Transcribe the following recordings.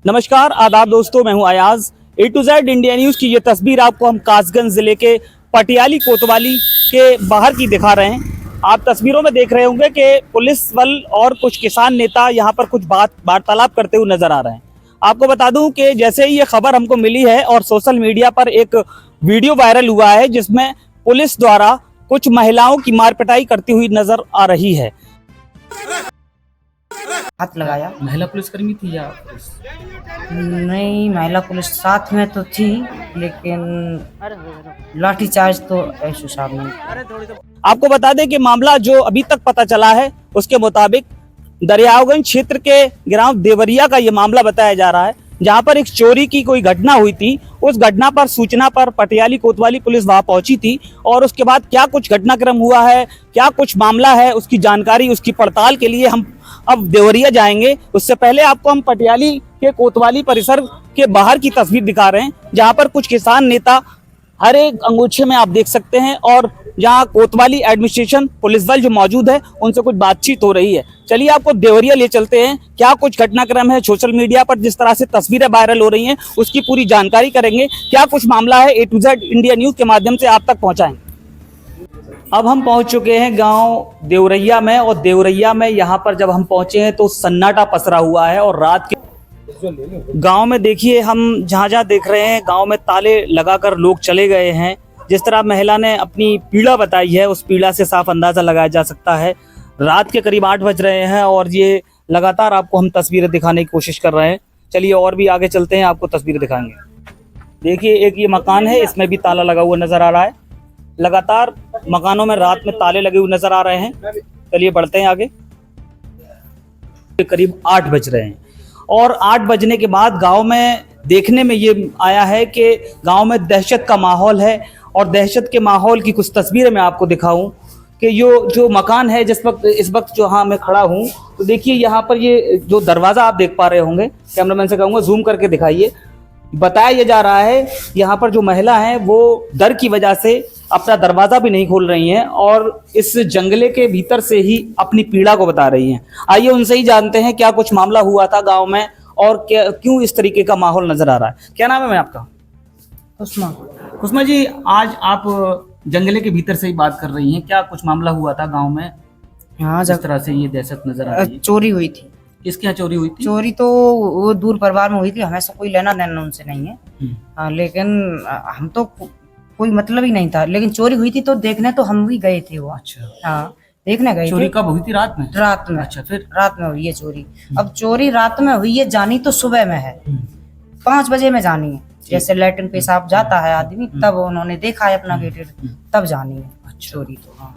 नमस्कार आदाब दोस्तों, मैं हूं Ayaz. A to Z India news की ये तस्वीर आपको हम कासगंज जिले के पटियाली कोतवाली के बाहर की दिखा रहे हैं। आप तस्वीरों में देख रहे होंगे कि पुलिस बल और कुछ किसान नेता यहां पर कुछ वार्तालाप करते हुए नजर आ रहे हैं। आपको बता दूं कि जैसे ही ये खबर हमको मिली है और सोशल मीडिया पर एक वीडियो वायरल हुआ है जिसमें पुलिस द्वारा कुछ महिलाओं की मारपिटाई करती हुई नजर आ रही है। हाथ लगाया। महिला पुलिसकर्मी थी या पुलिस? नहीं, महिला पुलिस साथ में तो थी, लेकिन लाठीचार्ज तो ऐशु साहब ने। आपको बता दें कि मामला जो अभी तक पता चला है उसके मुताबिक दरियागंज क्षेत्र के ग्राम देवरिया का ये मामला बताया जा रहा है, जहां पर एक चोरी की कोई घटना हुई थी। उस घटना पर सूचना पर पटियाली कोतवाली पुलिस वहां पहुंची थी और उसके बाद क्या कुछ घटनाक्रम हुआ है, क्या कुछ मामला है, उसकी जानकारी, उसकी पड़ताल के लिए हम अब देवरिया जाएंगे। उससे पहले आपको हम पटियाली के कोतवाली परिसर के बाहर की तस्वीर दिखा रहे हैं, जहां पर कुछ किसान नेता हर एक अंगूछे में आप देख सकते हैं और जहां कोतवाली एडमिनिस्ट्रेशन पुलिस बल जो मौजूद है उनसे कुछ बातचीत हो रही है। चलिए आपको देवरिया ले चलते हैं। क्या कुछ घटनाक्रम है, सोशल मीडिया पर जिस तरह से तस्वीरें वायरल हो रही हैं उसकी पूरी जानकारी करेंगे। क्या कुछ मामला है A to Z India news के माध्यम से आप तक पहुंचाएंगे। अब हम पहुंच चुके हैं गांव देवरिया में, और देवरिया में यहाँ पर जब हम पहुंचे हैं तो सन्नाटा पसरा हुआ है। और रात के गांव में देखिए, हम जहाँ देख रहे हैं गांव में ताले लगाकर लोग चले गए हैं। जिस तरह महिला ने अपनी पीड़ा बताई है उस पीड़ा से साफ अंदाजा लगाया जा सकता है। रात के करीब 8 बज रहे हैं और ये लगातार आपको हम तस्वीरें दिखाने की कोशिश कर रहे हैं। चलिए और भी आगे चलते हैं, आपको तस्वीरें दिखाएंगे। देखिए एक ये मकान है, इसमें भी ताला लगा हुआ नजर आ रहा है। लगातार मकानों में रात में ताले लगे हुए नजर आ रहे हैं। चलिए बढ़ते हैं आगे। करीब 8 बज रहे हैं और 8 बजने के बाद गांव में देखने में ये आया है कि गांव में दहशत का माहौल है। और दहशत के माहौल की कुछ तस्वीरें मैं आपको दिखाऊं कि जो मकान है इस वक्त जो हाँ मैं खड़ा हूं, तो देखिए यहाँ पर ये जो दरवाज़ा आप देख पा रहे होंगे, कैमरामैन से कहूँगा जूम करके दिखाइए। बताया ये जा रहा है यहाँ पर जो महिला है वो डर की वजह से अपना दरवाज़ा भी नहीं खोल रही हैं और इस जंगले के भीतर से ही अपनी पीड़ा को बता रही हैं। आइए उनसे ही जानते हैं क्या कुछ मामला हुआ था गाँव में और क्यों इस तरीके का माहौल नजर आ रहा है। क्या नाम है मैं आपका? कुसमा जी, आज आप जंगले के भीतर से ही बात कर रही हैं। क्या कुछ मामला हुआ था गांव में? हाँ, जिस तरह से ये दहशत नजर आ रही है। चोरी हुई थी। किसके यहाँ चोरी हुई थी? चोरी तो वो दूर परिवार में हुई थी, हमें कोई लेना देना उनसे नहीं है। हाँ, लेकिन हम तो कोई मतलब ही नहीं था, लेकिन चोरी हुई थी तो देखने तो हम भी गए थे वो। अच्छा। हाँ, देखने गए थे। चोरी कब हुई थी? रात में? रात में। अच्छा, फिर रात में हुई है चोरी। अब चोरी रात में हुई है, जानी तो सुबह में है। 5 बजे में जानी है, जैसे लैट्रिन पेशाब जाता है आदमी, तब उन्होंने देखा है अपना गेट, तब जानी है। अच्छा। चोरी तो हाँ।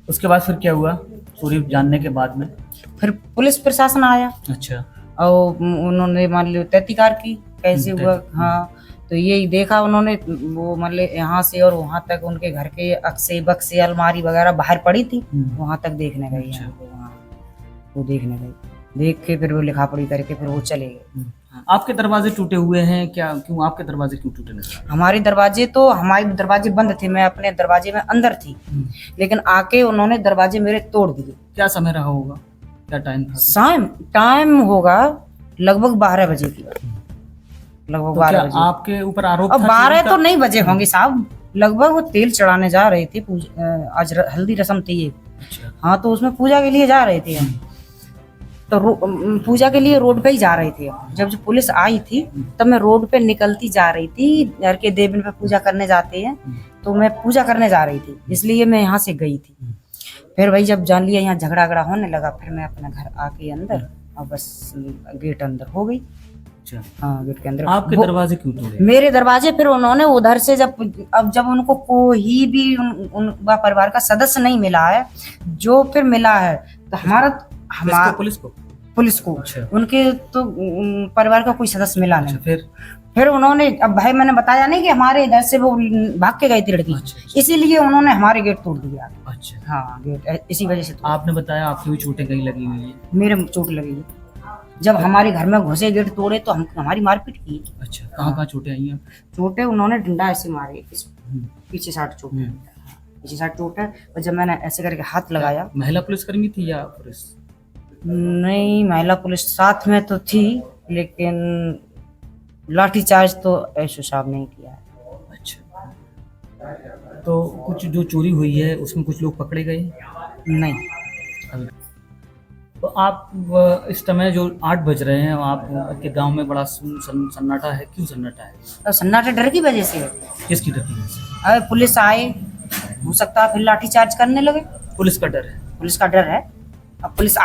उसके बाद फिर क्या हुआ चोरी जानने के बाद में? फिर पुलिस प्रशासन आया। अच्छा। और उन्होंने मान लो तहकीकात की कैसे हुआ। हाँ, तो यही देखा उन्होंने, वो मतलब यहाँ से और वहाँ तक उनके घर के अक्से बक्से अलमारी वगैरह बाहर पड़ी थी, वहाँ तक देखने गई। अच्छा। वहाँ वो देखने गई, देख के फिर वो लिखा पढ़ी करके फिर वो चले गए। आपके दरवाजे टूटे हुए हैं क्या? क्यों आपके दरवाजे क्यों टूटे? हमारे दरवाजे बंद थे, मैं अपने दरवाजे में अंदर थी, लेकिन आके उन्होंने दरवाजे मेरे तोड़ दिए। क्या समय रहा होगा, क्या टाइम था? टाइम होगा लगभग 12 बजे की, लगभग 12 बजे। आपके ऊपर आरोप अब 12 तो नहीं बजे होंगे साहब, लगभग वो तेल चढ़ाने जा रहे थे। आज हल्दी रस्म थी ये। अच्छा। हाँ, तो उसमें पूजा के लिए जा रहे थे हम, तो पूजा के लिए रोड पे ही जा रहे थे। जब पुलिस आई थी तब मैं रोड पे निकलती जा रही थी, घर के देवन पे पूजा करने जाते हैं, तो मैं पूजा करने जा रही थी, इसलिए मैं यहाँ से गई थी। फिर भाई जब जान लिया यहाँ झगड़ा होने लगा, फिर मैं अपने घर आके अंदर, और बस गेट अंदर हो गई। अच्छा। हाँ, गेट के अंदर। आपके दरवाजे क्यों तोड़े? मेरे दरवाजे फिर उन्होंने उधर से जब उनको कोई भी उन परिवार का सदस्य नहीं मिला है, जो फिर मिला है तो हमारा पुलिस को अच्छा। उनके तो परिवार का कोई सदस्य मिला नहीं। अच्छा, फिर उन्होंने, अब भाई मैंने बताया नहीं कि हमारे इधर से वो भाग के गई थी लड़की। अच्छा। इसीलिए उन्होंने हमारे गेट तोड़ दिया। अच्छा। हाँ, गेट इसी वजह से। आपने बताया आपकी भी चोटें कहीं लगी हुई है? मेरे चोट लगी है, जब हमारे घर में घुसे गेट तोड़े तो हमारी मारपीट की। अच्छा। कहाँ चोटें आई हैं? चोटें उन्होंने डंडा ऐसे मारे, पीछे साइड चोट, पीछे साइड चोट है। और जब मैंने ऐसे करके हाथ लगाया। महिला पुलिसकर्मी थी या पुलिस? नहीं, महिला पुलिस साथ में तो थी, लेकिन लाठीचार्ज तो ऐशो साहब ने ही किया है। अच्छा, तो कुछ जो चोरी हुई है उसमें कुछ लोग पकड़े गए हैं नहीं, अभी? तो आप इस समय जो 8 बज रहे हैं, आपके गांव में बड़ा सन्नाटा है, क्यों सन्नाटा है? तो सन्नाटे डर की वजह से है। किसकी डर की वजह से? अरे पुलिस आए, हो सकता है फिर लाठीचार्ज करने लगे। पुलिस का डर है। पुलिस का डर है। अब पुलिस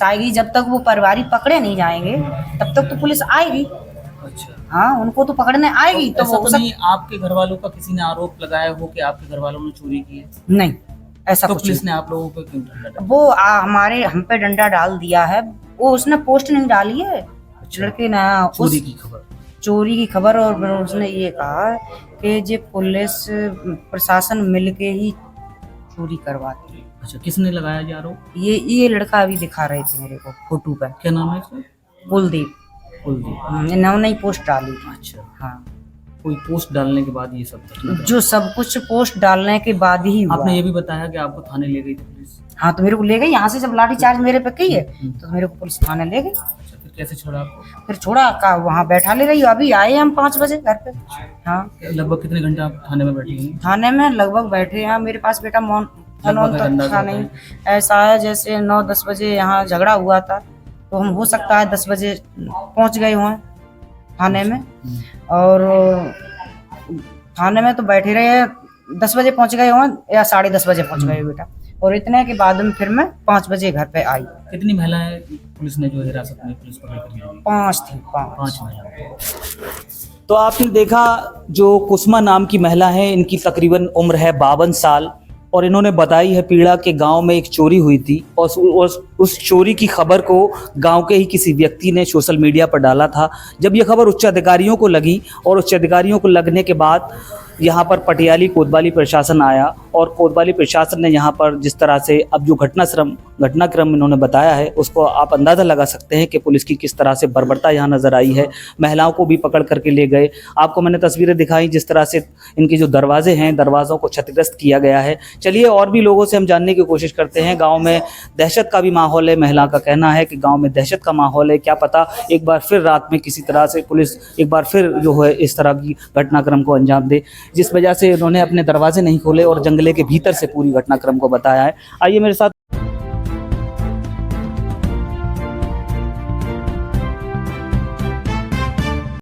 आएगी जब तक वो परिवारी पकड़े नहीं जाएंगे तब तक तो पुलिस आएगी। अच्छा, हाँ, उनको तो पकड़ने आएगी तो ऐसा वो तो नहीं आपके घर वालों का किसी ने आरोप लगाया हो कि आपके घर वालों ने चोरी की है? नहीं, ऐसा तो कुछ पुलिस नहीं। ने आप लोगों पर क्यों डंडा डाला? वो हमारे हम पे डंडा डाल दिया है। वो उसने पोस्ट नहीं डाली है लड़के ने, चोरी की खबर? चोरी की खबर। और उसने ये कहा कि ये पुलिस प्रशासन मिलके ही चोरी करवाती है। अच्छा, किसने लगाया ये आरोप? ये लड़का अभी दिखा रहे थे मेरे को फोटो पे, क्या नाम है इसका? कुलदीप। कुलदीप। इन्होंने ही पोस्ट डाली। अच्छा, हाँ, कोई पोस्ट डालने के बाद ये सब घटना घटा? जो सब कुछ पोस्ट डालने के बाद ही हुआ। आपने ये भी बताया कि आपको थाने ले गई थी पुलिस? हाँ, तो मेरे को ले गई यहाँ से। जब लाठीचार्ज मेरे पे की है तो मेरे को पुलिस थाने ले गई। अच्छा, फिर कैसे छोड़ा आपको? फिर छोड़ा का वहाँ बैठा ले रही। अभी आए हम 5 बजे घर पे। हाँ, लगभग कितने घंटे आप थाने में बैठी हैं? थाने में लगभग बैठे हैं। मेरे पास बेटा फोन लगभग तो अंदाजा था नहीं। ऐसा है जैसे 9-10 बजे यहाँ झगड़ा हुआ था, तो हम हो सकता है 10 बजे पहुँच गए हों थाने में। और थाने में तो बैठे रहे, 10 बजे पहुँच गए हों या 10:30 बजे पहुँच गए बेटा। और इतने के बाद में फिर मैं 5 बजे घर पे आई। कितनी महिलाएं पुलिस ने जो हिरासत में पुलिस पकड़ कर ले गई? 5 थी, 5। 5 महिलाएं। तो आपने देखा जो कुसुमा नाम की महिला है, इनकी तकरीबन उम्र है 52 साल और इन्होंने बताई है पीड़ा के गांव में एक चोरी हुई थी और उस चोरी की खबर को गांव के ही किसी व्यक्ति ने सोशल मीडिया पर डाला था। जब ये खबर उच्च अधिकारियों को लगी और उच्च अधिकारियों को लगने के बाद यहाँ पर पटियाली कोतवाली प्रशासन आया और कोतवाली प्रशासन ने यहाँ पर जिस तरह से अब जो घटनाक्रम इन्होंने बताया है उसको आप अंदाज़ा लगा सकते हैं कि पुलिस की किस तरह से बर्बरता यहाँ नज़र आई है। महिलाओं को भी पकड़ करके ले गए। आपको मैंने तस्वीरें दिखाई जिस तरह से इनके जो दरवाजे हैं, दरवाज़ों को क्षतिग्रस्त किया गया है। चलिए और भी लोगों से हम जानने की कोशिश करते हैं। गाँव में दहशत का भी माहौल है। महिला का कहना है कि गाँव में दहशत का माहौल है। क्या पता एक बार फिर रात में किसी तरह से पुलिस एक बार फिर जो है इस तरह की घटनाक्रम को अंजाम दे, जिस वजह से उन्होंने अपने दरवाजे नहीं खोले और जंगले के भीतर से पूरी घटनाक्रम को बताया है। आइए मेरे साथ